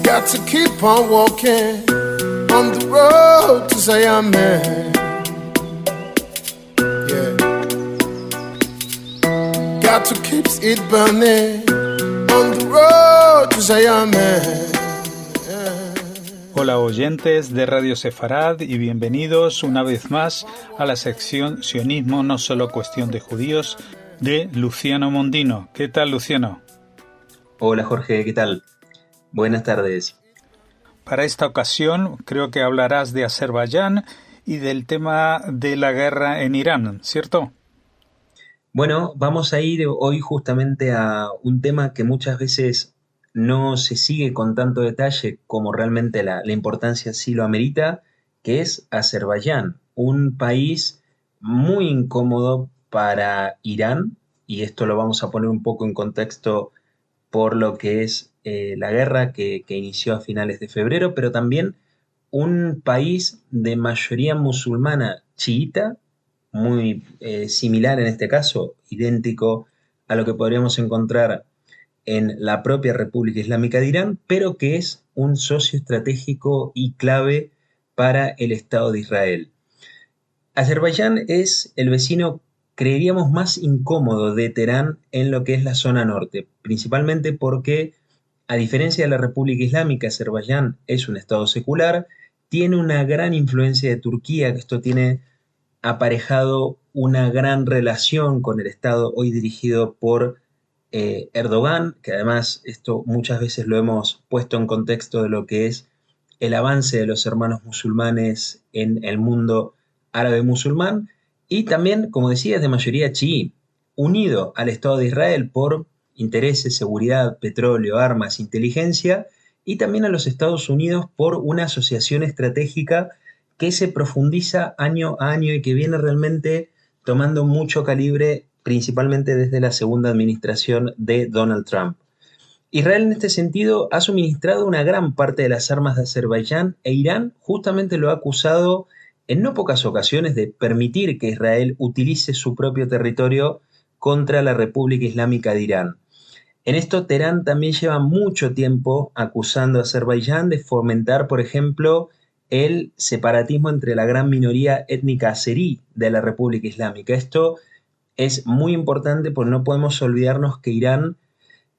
Got to keep on walking on the road to Zion, man. Yeah. Got to keep it burning on the road to Zion, man. Hola oyentes de Radio Sefarad y bienvenidos una vez más a la sección Sionismo no solo cuestión de judíos de Luciano Mondino. ¿Qué tal, Luciano? Hola Jorge, ¿qué tal? Buenas tardes. Para esta ocasión creo que hablarás de Azerbaiyán y del tema de la guerra en Irán, ¿cierto? Bueno, vamos a ir hoy justamente a un tema que muchas veces no se sigue con tanto detalle como realmente la importancia sí lo amerita, que es Azerbaiyán, un país muy incómodo para Irán, y esto lo vamos a poner un poco en contexto por lo que es la guerra que inició a finales de febrero, pero también un país de mayoría musulmana chiita, muy similar en este caso, idéntico a lo que podríamos encontrar en la propia República Islámica de Irán, pero que es un socio estratégico y clave para el Estado de Israel. Azerbaiyán es el vecino, creeríamos, más incómodo de Teherán en lo que es la zona norte, principalmente porque, a diferencia de la República Islámica, Azerbaiyán es un Estado secular, tiene una gran influencia de Turquía, que esto tiene aparejado una gran relación con el Estado hoy dirigido por Erdogan, que además esto muchas veces lo hemos puesto en contexto de lo que es el avance de los hermanos musulmanes en el mundo árabe musulmán, y también, como decía, es de mayoría chií, unido al Estado de Israel por intereses, seguridad, petróleo, armas, inteligencia, y también a los Estados Unidos por una asociación estratégica que se profundiza año a año y que viene realmente tomando mucho calibre, principalmente desde la segunda administración de Donald Trump. Israel en este sentido ha suministrado una gran parte de las armas de Azerbaiyán, e Irán justamente lo ha acusado en no pocas ocasiones de permitir que Israel utilice su propio territorio contra la República Islámica de Irán. En esto Teherán también lleva mucho tiempo acusando a Azerbaiyán de fomentar, por ejemplo, el separatismo entre la gran minoría étnica azerí de la República Islámica. Esto es muy importante porque no podemos olvidarnos que Irán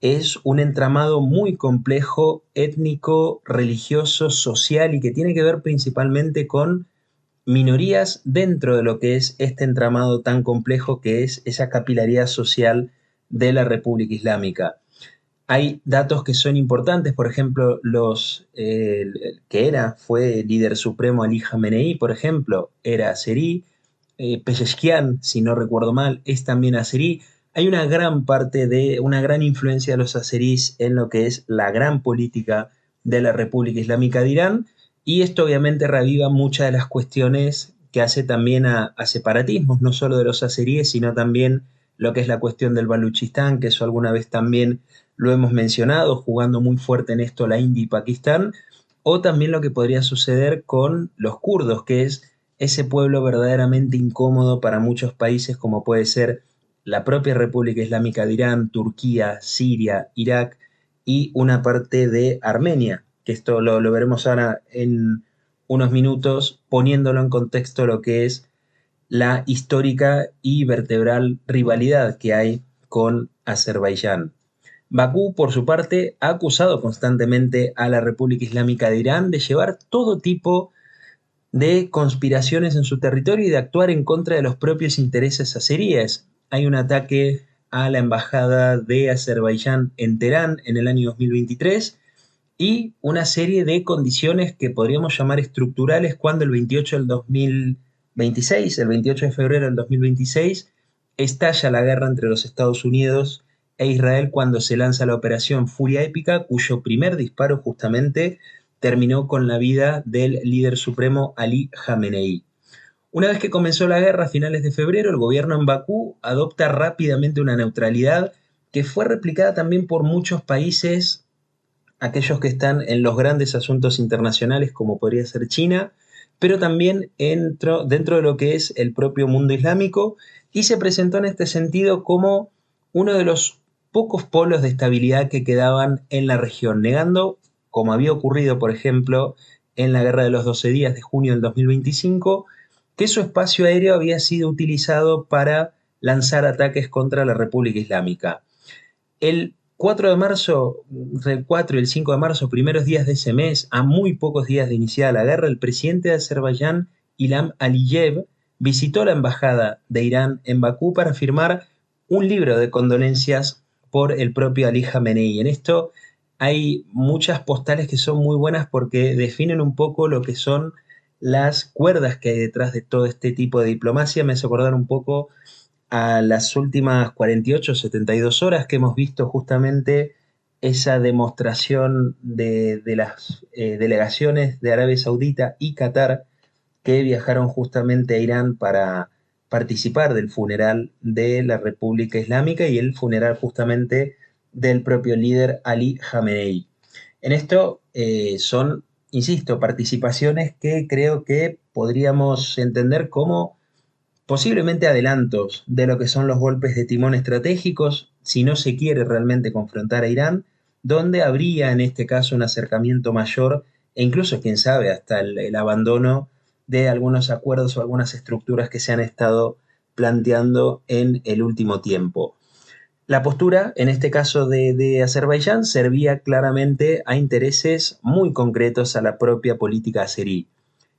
es un entramado muy complejo, étnico, religioso, social, y que tiene que ver principalmente con minorías dentro de lo que es este entramado tan complejo que es esa capilaridad social de la República Islámica. Hay datos que son importantes, por ejemplo, fue líder supremo Ali Khamenei, por ejemplo, era azerí. Pezeshkian, si no recuerdo mal, es también azerí. Hay una una gran influencia de los azeríes en lo que es la gran política de la República Islámica de Irán, y esto obviamente reaviva muchas de las cuestiones que hace también a separatismos, no solo de los azeríes, sino también lo que es la cuestión del Baluchistán, que eso alguna vez también lo hemos mencionado, jugando muy fuerte en esto la India y Pakistán, o también lo que podría suceder con los kurdos, que es ese pueblo verdaderamente incómodo para muchos países, como puede ser la propia República Islámica de Irán, Turquía, Siria, Irak y una parte de Armenia, que esto lo veremos ahora en unos minutos, poniéndolo en contexto lo que es la histórica y vertebral rivalidad que hay con Azerbaiyán. Bakú, por su parte, ha acusado constantemente a la República Islámica de Irán de llevar todo tipo de conspiraciones en su territorio y de actuar en contra de los propios intereses azeríes. Hay un ataque a la embajada de Azerbaiyán en Teherán en el año 2023 y una serie de condiciones que podríamos llamar estructurales cuando el 28 de febrero del 2026, estalla la guerra entre los Estados Unidos e Israel cuando se lanza la operación Furia Épica, cuyo primer disparo justamente terminó con la vida del líder supremo Ali Khamenei. Una vez que comenzó la guerra a finales de febrero, el gobierno en Bakú adopta rápidamente una neutralidad que fue replicada también por muchos países, aquellos que están en los grandes asuntos internacionales, como podría ser China, pero también dentro de lo que es el propio mundo islámico, y se presentó en este sentido como uno de los pocos polos de estabilidad que quedaban en la región, negando como había ocurrido, por ejemplo, en la Guerra de los 12 días de junio del 2025, que su espacio aéreo había sido utilizado para lanzar ataques contra la República Islámica. El 4 de marzo, entre el 4 y el 5 de marzo, primeros días de ese mes, a muy pocos días de iniciada la guerra, el presidente de Azerbaiyán, Ilham Aliyev, visitó la embajada de Irán en Bakú para firmar un libro de condolencias por el propio Ali Khamenei. En esto hay muchas postales que son muy buenas porque definen un poco lo que son las cuerdas que hay detrás de todo este tipo de diplomacia. Me hace acordar un poco a las últimas 48 o 72 horas que hemos visto justamente esa demostración de las delegaciones de Arabia Saudita y Qatar que viajaron justamente a Irán para participar del funeral de la República Islámica y el funeral justamente del propio líder Ali Khamenei. En esto son, insisto, participaciones que creo que podríamos entender como posiblemente adelantos de lo que son los golpes de timón estratégicos, si no se quiere realmente confrontar a Irán, donde habría en este caso un acercamiento mayor e incluso, quién sabe, hasta el abandono de algunos acuerdos o algunas estructuras que se han estado planteando en el último tiempo. La postura, en este caso de Azerbaiyán, servía claramente a intereses muy concretos a la propia política azerí.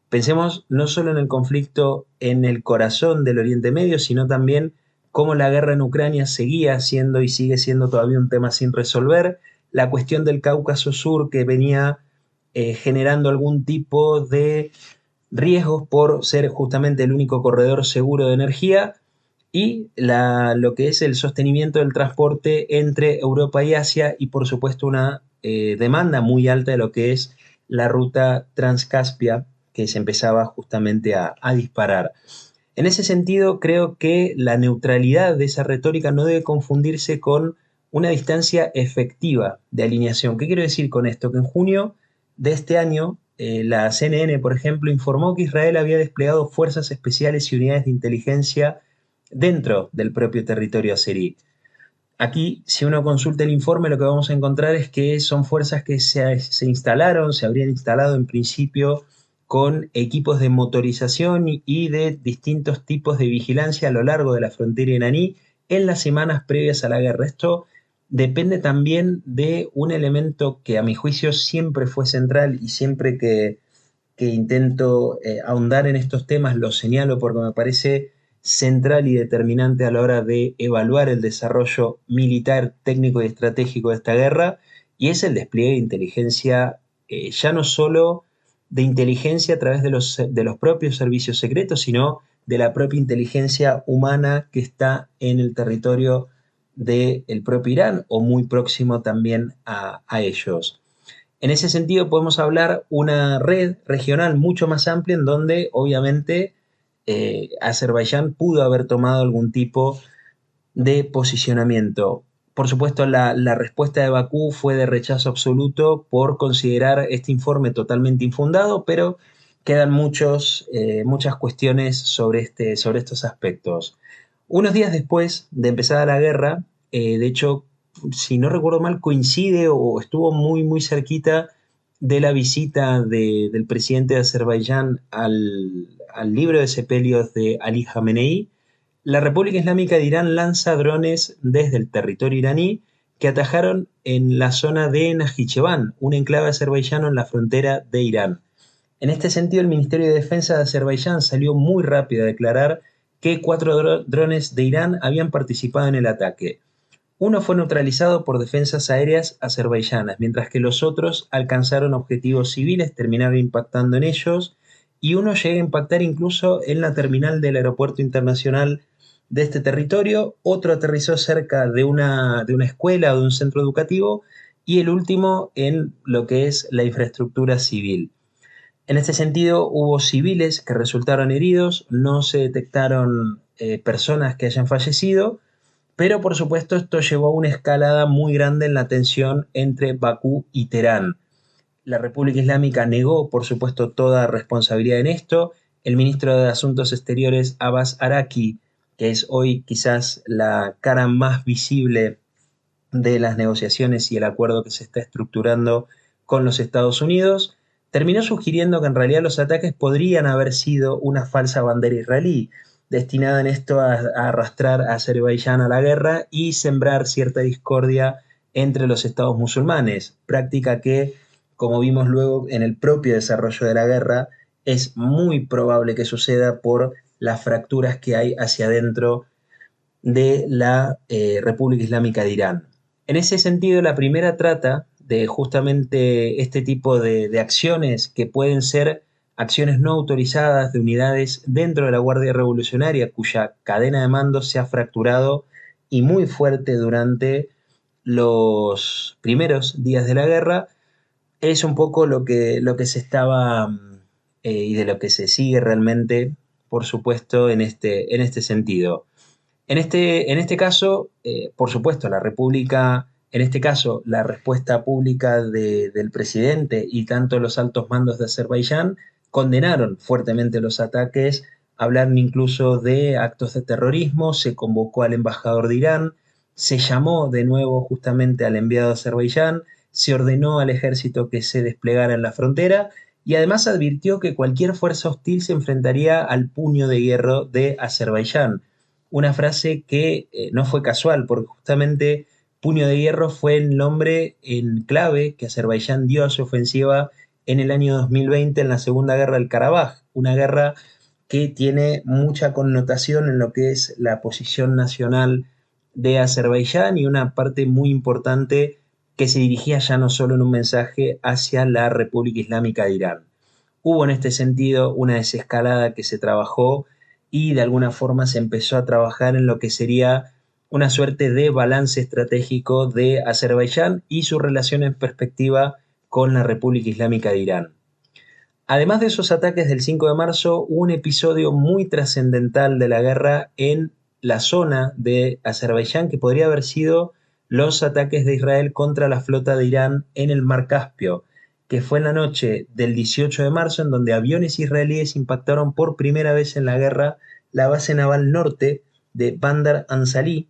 Pensemos no solo en el conflicto en el corazón del Oriente Medio, sino también cómo la guerra en Ucrania seguía siendo y sigue siendo todavía un tema sin resolver, la cuestión del Cáucaso Sur que venía generando algún tipo de riesgos por ser justamente el único corredor seguro de energía y lo que es el sostenimiento del transporte entre Europa y Asia y por supuesto una demanda muy alta de lo que es la ruta Transcaspia que se empezaba justamente a disparar. En ese sentido, creo que la neutralidad de esa retórica no debe confundirse con una distancia efectiva de alineación. ¿Qué quiero decir con esto? Que en junio de este año, la CNN, por ejemplo, informó que Israel había desplegado fuerzas especiales y unidades de inteligencia dentro del propio territorio azerí. Aquí, si uno consulta el informe, lo que vamos a encontrar es que son fuerzas que se instalaron, se habrían instalado en principio con equipos de motorización y de distintos tipos de vigilancia a lo largo de la frontera iraní en las semanas previas a la guerra. Esto depende también de un elemento que a mi juicio siempre fue central y siempre que intento ahondar en estos temas lo señalo porque me parece central y determinante a la hora de evaluar el desarrollo militar, técnico y estratégico de esta guerra, y es el despliegue de inteligencia, ya no solo de inteligencia a través de los propios servicios secretos, sino de la propia inteligencia humana que está en el territorio del propio Irán o muy próximo también a ellos. En ese sentido podemos hablar una red regional mucho más amplia en donde obviamente Azerbaiyán pudo haber tomado algún tipo de posicionamiento. Por supuesto, la respuesta de Bakú fue de rechazo absoluto por considerar este informe totalmente infundado, pero quedan muchas cuestiones sobre estos aspectos. Unos días después de empezada la guerra, de hecho, si no recuerdo mal, coincide o estuvo muy, muy cerquita de la visita del presidente de Azerbaiyán al libro de sepelios de Ali Khamenei. La República Islámica de Irán lanza drones desde el territorio iraní que atajaron en la zona de Najicheván, un enclave azerbaiyano en la frontera de Irán. En este sentido, el Ministerio de Defensa de Azerbaiyán salió muy rápido a declarar que 4 drones de Irán habían participado en el ataque. Uno fue neutralizado por defensas aéreas azerbaiyanas, mientras que los otros alcanzaron objetivos civiles, terminaron impactando en ellos, y uno llega a impactar incluso en la terminal del aeropuerto internacional de este territorio, otro aterrizó cerca de una escuela o de un centro educativo, y el último en lo que es la infraestructura civil. En este sentido, hubo civiles que resultaron heridos, no se detectaron personas que hayan fallecido, pero por supuesto esto llevó a una escalada muy grande en la tensión entre Bakú y Teherán. La República Islámica negó, por supuesto, toda responsabilidad en esto. El ministro de Asuntos Exteriores, Abbas Araki, que es hoy quizás la cara más visible de las negociaciones y el acuerdo que se está estructurando con los Estados Unidos, terminó sugiriendo que en realidad los ataques podrían haber sido una falsa bandera israelí, destinada en esto a arrastrar a Azerbaiyán a la guerra y sembrar cierta discordia entre los estados musulmanes, práctica que, como vimos luego en el propio desarrollo de la guerra, es muy probable que suceda por las fracturas que hay hacia adentro de la República Islámica de Irán. En ese sentido, la primera trata de justamente este tipo de acciones que pueden ser acciones no autorizadas de unidades dentro de la Guardia Revolucionaria, cuya cadena de mando se ha fracturado y muy fuerte durante los primeros días de la guerra, es un poco lo que se estaba y de lo que se sigue realmente, por supuesto, en este sentido. En este caso, por supuesto, la República, en este caso, la respuesta pública del presidente y tanto los altos mandos de Azerbaiyán condenaron fuertemente los ataques, hablaron incluso de actos de terrorismo, se convocó al embajador de Irán, se llamó de nuevo justamente al enviado de Azerbaiyán, se ordenó al ejército que se desplegara en la frontera y además advirtió que cualquier fuerza hostil se enfrentaría al puño de hierro de Azerbaiyán. Una frase que no fue casual, porque justamente puño de hierro fue el nombre en clave que Azerbaiyán dio a su ofensiva en el año 2020 en la Segunda Guerra del Karabaj, una guerra que tiene mucha connotación en lo que es la posición nacional de Azerbaiyán y una parte muy importante que se dirigía ya no solo en un mensaje hacia la República Islámica de Irán. Hubo en este sentido una desescalada que se trabajó y de alguna forma se empezó a trabajar en lo que sería una suerte de balance estratégico de Azerbaiyán y su relación en perspectiva con la República Islámica de Irán. Además de esos ataques del 5 de marzo, hubo un episodio muy trascendental de la guerra en la zona de Azerbaiyán que podría haber sido los ataques de Israel contra la flota de Irán en el Mar Caspio, que fue en la noche del 18 de marzo, en donde aviones israelíes impactaron por primera vez en la guerra la base naval norte de Bandar Anzali,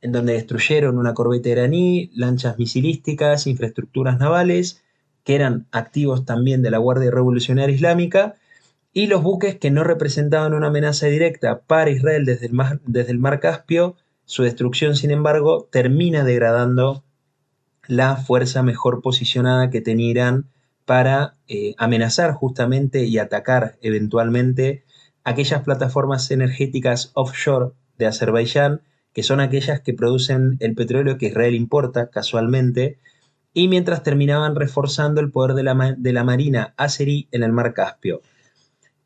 en donde destruyeron una corbeta iraní, lanchas misilísticas, infraestructuras navales, que eran activos también de la Guardia Revolucionaria Islámica, y los buques que no representaban una amenaza directa para Israel desde el Mar Caspio. Su destrucción, sin embargo, termina degradando la fuerza mejor posicionada que tenía Irán para amenazar justamente y atacar eventualmente aquellas plataformas energéticas offshore de Azerbaiyán, que son aquellas que producen el petróleo que Israel importa casualmente, y mientras terminaban reforzando el poder de la marina azerí en el Mar Caspio.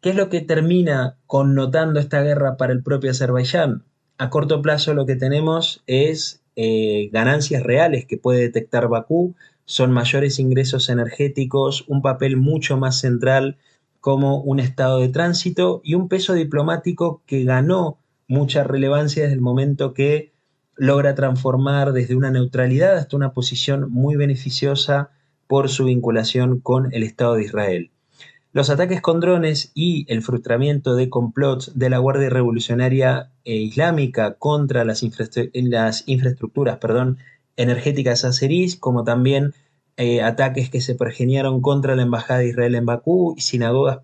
¿Qué es lo que termina connotando esta guerra para el propio Azerbaiyán? A corto plazo lo que tenemos es ganancias reales que puede detectar Bakú, son mayores ingresos energéticos, un papel mucho más central como un estado de tránsito y un peso diplomático que ganó mucha relevancia desde el momento que logra transformar desde una neutralidad hasta una posición muy beneficiosa por su vinculación con el Estado de Israel. Los ataques con drones y el frustramiento de complots de la Guardia Revolucionaria Islámica contra las infraestructuras energéticas azeríes, como también ataques que se pergeñaron contra la Embajada de Israel en Bakú y sinagogas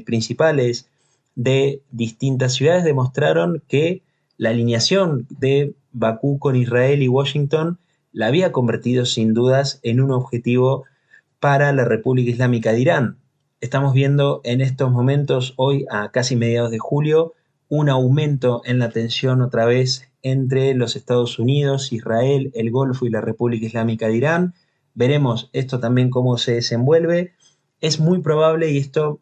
principales de distintas ciudades, demostraron que la alineación de Bakú con Israel y Washington la había convertido sin dudas en un objetivo para la República Islámica de Irán. Estamos viendo en estos momentos, hoy a casi mediados de julio, un aumento en la tensión otra vez entre los Estados Unidos, Israel, el Golfo y la República Islámica de Irán. Veremos esto también cómo se desenvuelve. Es muy probable, y esto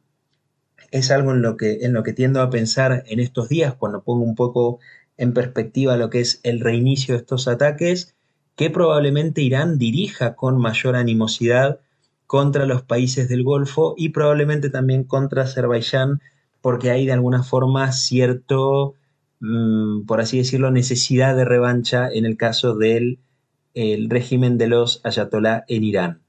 es algo en lo que tiendo a pensar en estos días, cuando pongo un poco en perspectiva lo que es el reinicio de estos ataques, que probablemente Irán dirija con mayor animosidad contra los países del Golfo y probablemente también contra Azerbaiyán, porque hay de alguna forma cierto, por así decirlo, necesidad de revancha en el caso del régimen de los ayatolá en Irán.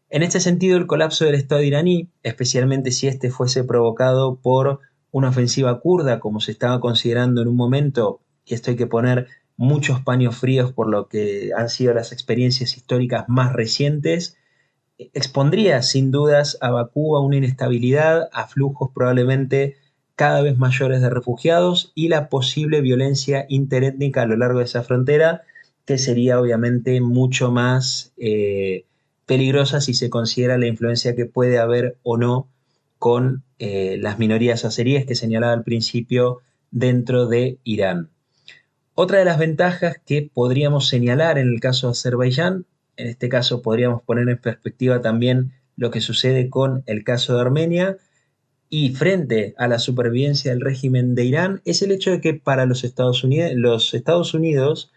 En este sentido, el colapso del Estado iraní, especialmente si este fuese provocado por una ofensiva kurda, como se estaba considerando en un momento, y esto hay que poner muchos paños fríos por lo que han sido las experiencias históricas más recientes, expondría sin dudas a Bakú a una inestabilidad, a flujos probablemente cada vez mayores de refugiados y la posible violencia interétnica a lo largo de esa frontera, que sería obviamente mucho más peligrosa si se considera la influencia que puede haber o no con las minorías azeríes que señalaba al principio dentro de Irán. Otra de las ventajas que podríamos señalar en el caso de Azerbaiyán, en este caso podríamos poner en perspectiva también lo que sucede con el caso de Armenia, y frente a la supervivencia del régimen de Irán, es el hecho de que para los Estados Unidos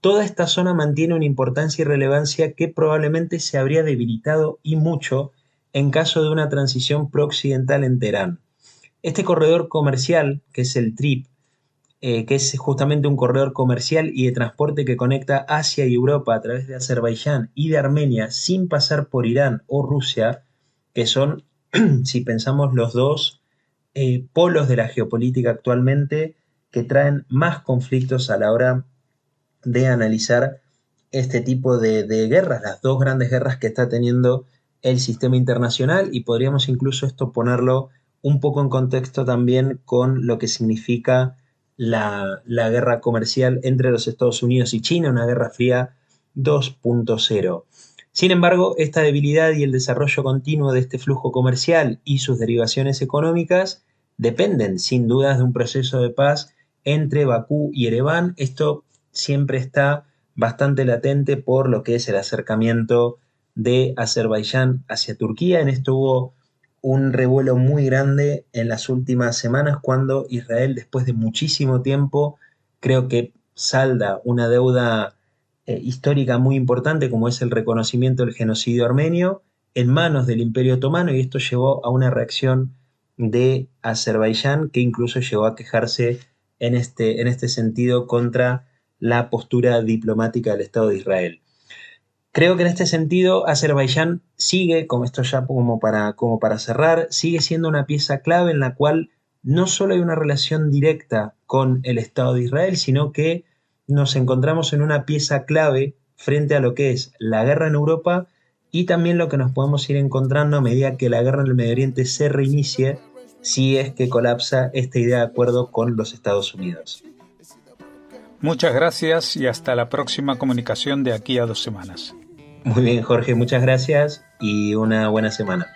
toda esta zona mantiene una importancia y relevancia que probablemente se habría debilitado y mucho en caso de una transición pro-occidental en Teherán. Este corredor comercial, que es el TRIP, que es justamente un corredor comercial y de transporte que conecta Asia y Europa a través de Azerbaiyán y de Armenia sin pasar por Irán o Rusia, que son, si pensamos, los dos polos de la geopolítica actualmente que traen más conflictos a la hora de analizar este tipo de guerras, las dos grandes guerras que está teniendo el sistema internacional, y podríamos incluso esto ponerlo un poco en contexto también con lo que significa la guerra comercial entre los Estados Unidos y China, una guerra fría 2.0. Sin embargo, esta debilidad y el desarrollo continuo de este flujo comercial y sus derivaciones económicas dependen sin dudas de un proceso de paz entre Bakú y Ereván. Esto siempre está bastante latente por lo que es el acercamiento de Azerbaiyán hacia Turquía. En esto hubo un revuelo muy grande en las últimas semanas cuando Israel, después de muchísimo tiempo, creo que salda una deuda histórica muy importante como es el reconocimiento del genocidio armenio en manos del Imperio Otomano, y esto llevó a una reacción de Azerbaiyán que incluso llegó a quejarse en este sentido contra la postura diplomática del Estado de Israel. Creo que en este sentido Azerbaiyán sigue, como esto ya como para cerrar, sigue siendo una pieza clave en la cual no solo hay una relación directa con el Estado de Israel, sino que nos encontramos en una pieza clave frente a lo que es la guerra en Europa y también lo que nos podemos ir encontrando a medida que la guerra en el Medio Oriente se reinicie, si es que colapsa esta idea de acuerdo con los Estados Unidos. Muchas gracias y hasta la próxima comunicación de aquí a 2 semanas. Muy bien, Jorge, muchas gracias y una buena semana.